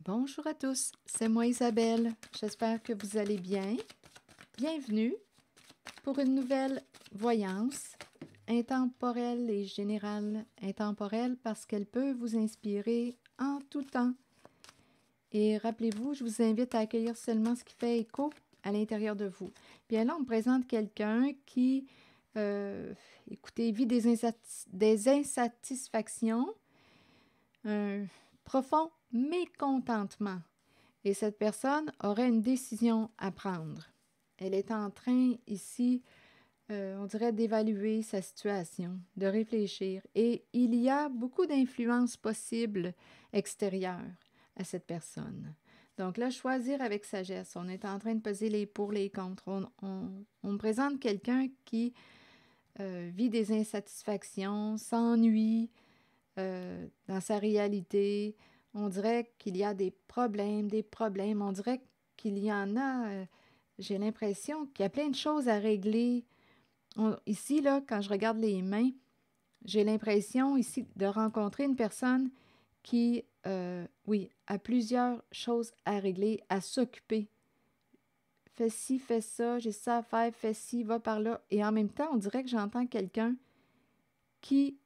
Bonjour à tous, c'est moi Isabelle. J'espère que vous allez bien. Bienvenue pour une nouvelle voyance intemporelle et générale. Intemporelle parce qu'elle peut vous inspirer en tout temps. Et rappelez-vous, je vous invite à accueillir seulement ce qui fait écho à l'intérieur de vous. Bien là, on me présente quelqu'un qui, écoutez, vit des insatisfactions, un profond mécontentement. Et cette personne aurait une décision à prendre. Elle est en train ici, on dirait, d'évaluer sa situation, de réfléchir. Et il y a beaucoup d'influences possibles extérieures à cette personne. Donc là, choisir avec sagesse. On est en train de peser les pour, les contre. On me présente quelqu'un qui vit des insatisfactions, s'ennuie dans sa réalité. On dirait qu'il y a des problèmes. On dirait qu'il y en a, j'ai l'impression qu'il y a plein de choses à régler. Ici, là, quand je regarde les mains, j'ai l'impression ici de rencontrer une personne qui, oui, a plusieurs choses à régler, à s'occuper. Fais ci, fais ça, j'ai ça à faire, fais ci, va par là. Et en même temps, on dirait que j'entends quelqu'un qui,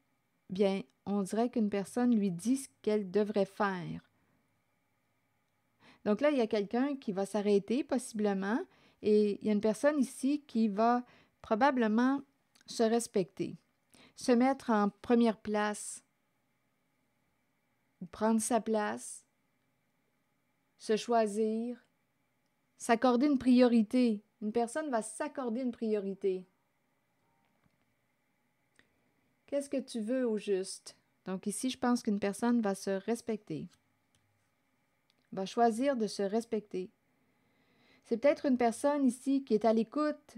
bien, on dirait qu'une personne lui dit ce qu'elle devrait faire. Donc là, il y a quelqu'un qui va s'arrêter possiblement et il y a une personne ici qui va probablement se respecter, se mettre en première place, prendre sa place, se choisir, s'accorder une priorité. Une personne va s'accorder une priorité. Qu'est-ce que tu veux au juste? Donc ici, je pense qu'une personne va se respecter, va choisir de se respecter. C'est peut-être une personne ici qui est à l'écoute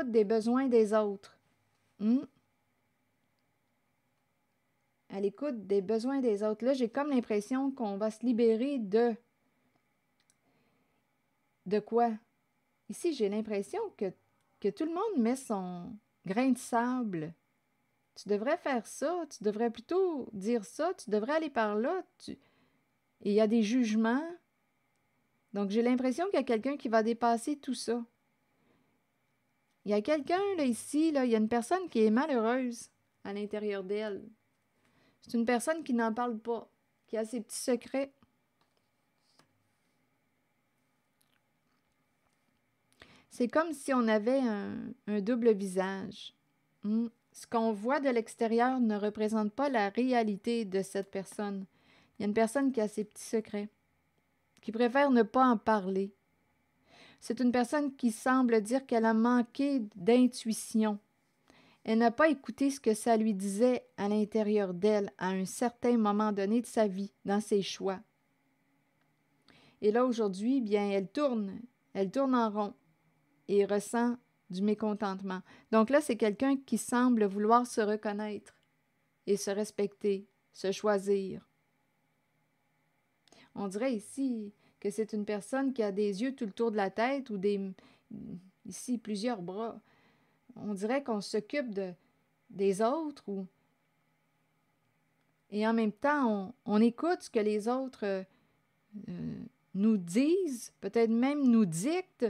des besoins des autres. À l'écoute des besoins des autres. Là, j'ai comme l'impression qu'on va se libérer de quoi? Ici, j'ai l'impression que tout le monde met son grain de sable. Tu devrais faire ça, tu devrais plutôt dire ça, tu devrais aller par là. Et il y a des jugements. Donc, j'ai l'impression qu'il y a quelqu'un qui va dépasser tout ça. Il y a quelqu'un, là, ici, là, il y a une personne qui est malheureuse à l'intérieur d'elle. C'est une personne qui n'en parle pas, qui a ses petits secrets. C'est comme si on avait un double visage. Ce qu'on voit de l'extérieur ne représente pas la réalité de cette personne. Il y a une personne qui a ses petits secrets, qui préfère ne pas en parler. C'est une personne qui semble dire qu'elle a manqué d'intuition. Elle n'a pas écouté ce que ça lui disait à l'intérieur d'elle à un certain moment donné de sa vie, dans ses choix. Et là, aujourd'hui, bien, elle tourne en rond et ressent du mécontentement. Donc là, c'est quelqu'un qui semble vouloir se reconnaître et se respecter, se choisir. On dirait ici que c'est une personne qui a des yeux tout le tour de la tête ou ici plusieurs bras. On dirait qu'on s'occupe des autres et en même temps, on écoute ce que les autres nous disent, peut-être même nous dictent.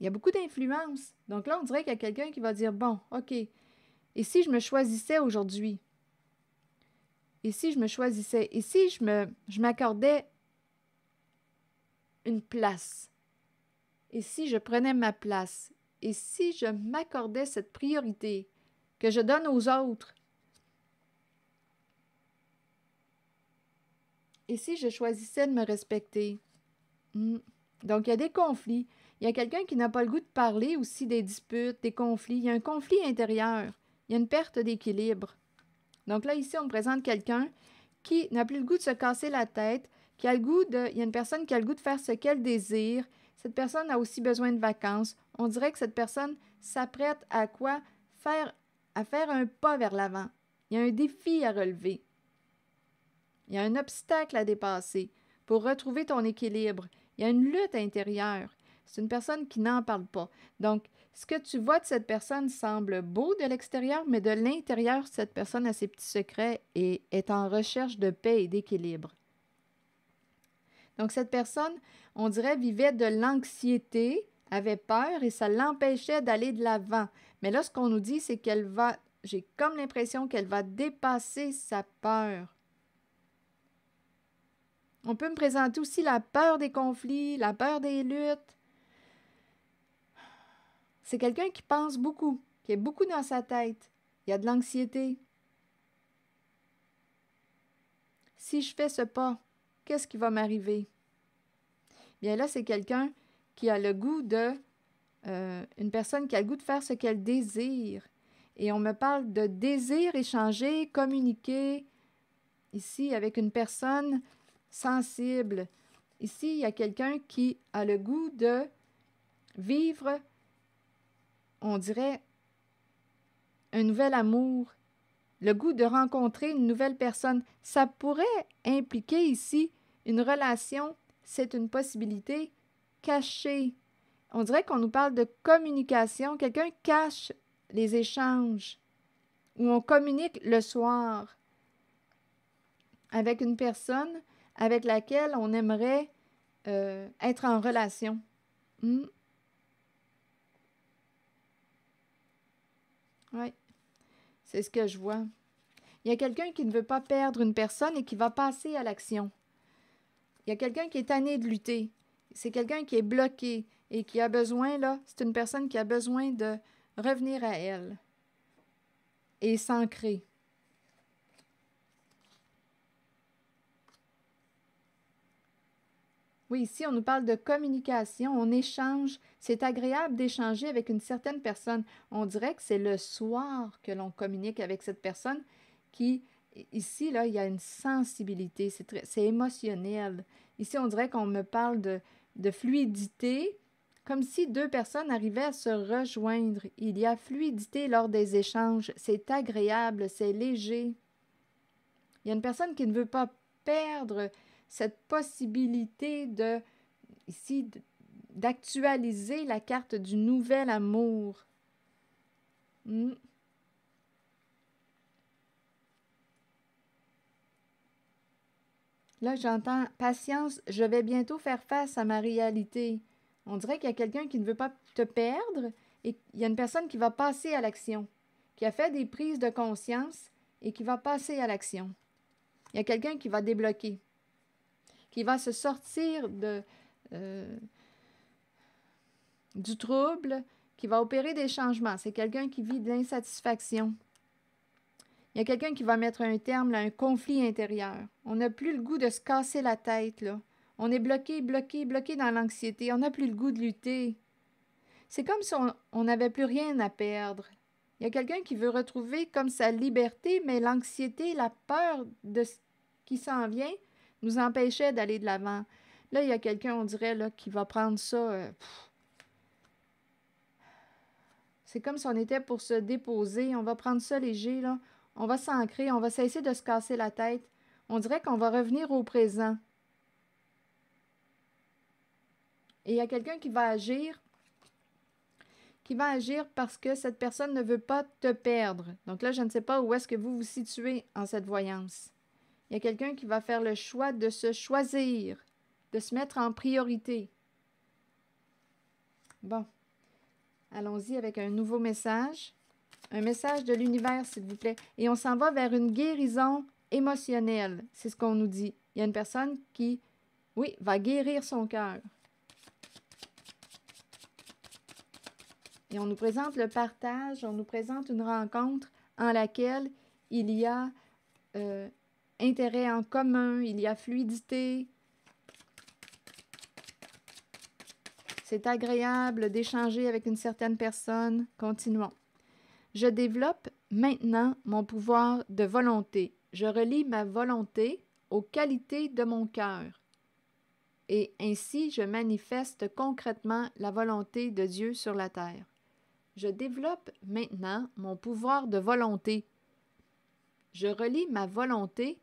Il y a beaucoup d'influence. Donc là, on dirait qu'il y a quelqu'un qui va dire, bon, OK, et si je me choisissais aujourd'hui? Et si je me choisissais? Et si je m'accordais une place? Et si je prenais ma place? Et si je m'accordais cette priorité que je donne aux autres? Et si je choisissais de me respecter? Donc, il y a des conflits. Il y a quelqu'un qui n'a pas le goût de parler aussi des disputes, des conflits. Il y a un conflit intérieur. Il y a une perte d'équilibre. Donc là, ici, on me présente quelqu'un qui n'a plus le goût de se casser la tête, qui a le goût il y a une personne qui a le goût de faire ce qu'elle désire. Cette personne a aussi besoin de vacances. On dirait que cette personne s'apprête à quoi? À faire un pas vers l'avant. Il y a un défi à relever. Il y a un obstacle à dépasser pour retrouver ton équilibre. Il y a une lutte intérieure. C'est une personne qui n'en parle pas. Donc, ce que tu vois de cette personne semble beau de l'extérieur, mais de l'intérieur, cette personne a ses petits secrets et est en recherche de paix et d'équilibre. Donc, cette personne, on dirait, vivait de l'anxiété, avait peur et ça l'empêchait d'aller de l'avant. Mais là, ce qu'on nous dit, c'est qu'elle va, j'ai comme l'impression qu'elle va dépasser sa peur. On peut me présenter aussi la peur des conflits, la peur des luttes. C'est quelqu'un qui pense beaucoup, qui est beaucoup dans sa tête. Il y a de l'anxiété. Si je fais ce pas, qu'est-ce qui va m'arriver? Bien là, c'est quelqu'un qui a le goût de... une personne qui a le goût de faire ce qu'elle désire. Et on me parle de désir échanger, communiquer, ici, avec une personne sensible. Ici, il y a quelqu'un qui a le goût de vivre, on dirait, un nouvel amour, le goût de rencontrer une nouvelle personne. Ça pourrait impliquer ici une relation, c'est une possibilité cachée. On dirait qu'on nous parle de communication. Quelqu'un cache les échanges où on communique le soir avec une personne avec laquelle on aimerait être en relation. Oui, c'est ce que je vois. Il y a quelqu'un qui ne veut pas perdre une personne et qui va passer à l'action. Il y a quelqu'un qui est tanné de lutter. C'est quelqu'un qui est bloqué et qui a besoin, là, c'est une personne qui a besoin de revenir à elle et s'ancrer. Oui, ici, on nous parle de communication, on échange. C'est agréable d'échanger avec une certaine personne. On dirait que c'est le soir que l'on communique avec cette personne qui, ici, là, il y a une sensibilité, c'est émotionnel. Ici, on dirait qu'on me parle de fluidité, comme si deux personnes arrivaient à se rejoindre. Il y a fluidité lors des échanges. C'est agréable, c'est léger. Il y a une personne qui ne veut pas perdre cette possibilité de, ici, d'actualiser la carte du nouvel amour. Là, j'entends « Patience, je vais bientôt faire face à ma réalité ». On dirait qu'il y a quelqu'un qui ne veut pas te perdre et il y a une personne qui va passer à l'action, qui a fait des prises de conscience et qui va passer à l'action. Il y a quelqu'un qui va débloquer, qui va se sortir du trouble, qui va opérer des changements. C'est quelqu'un qui vit de l'insatisfaction. Il y a quelqu'un qui va mettre un terme à un conflit intérieur. On n'a plus le goût de se casser la tête, là. On est bloqué dans l'anxiété. On n'a plus le goût de lutter. C'est comme si on n'avait plus rien à perdre. Il y a quelqu'un qui veut retrouver comme sa liberté, mais l'anxiété, la peur de ce qui s'en vient nous empêchait d'aller de l'avant. Là, il y a quelqu'un, on dirait, là, qui va prendre ça. C'est comme si on était pour se déposer. On va prendre ça léger, là. On va s'ancrer, on va cesser de se casser la tête. On dirait qu'on va revenir au présent. Et il y a quelqu'un qui va agir parce que cette personne ne veut pas te perdre. Donc là, je ne sais pas où est-ce que vous vous situez en cette voyance. Il y a quelqu'un qui va faire le choix de se choisir, de se mettre en priorité. Bon, allons-y avec un nouveau message. Un message de l'univers, s'il vous plaît. Et on s'en va vers une guérison émotionnelle. C'est ce qu'on nous dit. Il y a une personne qui, oui, va guérir son cœur. Et on nous présente le partage, on nous présente une rencontre en laquelle il y a intérêt en commun, il y a fluidité. C'est agréable d'échanger avec une certaine personne. Continuons. Je développe maintenant mon pouvoir de volonté. Je relie ma volonté aux qualités de mon cœur. Et ainsi, je manifeste concrètement la volonté de Dieu sur la terre. Je développe maintenant mon pouvoir de volonté. Je relie ma volonté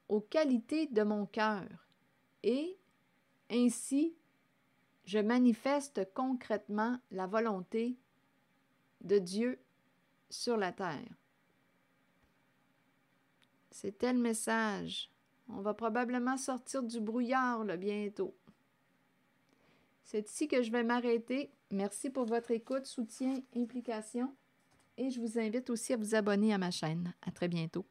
aux qualités de mon cœur. Et ainsi, je manifeste concrètement la volonté de Dieu sur la terre. C'était le message. On va probablement sortir du brouillard là, bientôt. C'est ici que je vais m'arrêter. Merci pour votre écoute, soutien, implication. Et je vous invite aussi à vous abonner à ma chaîne. À très bientôt.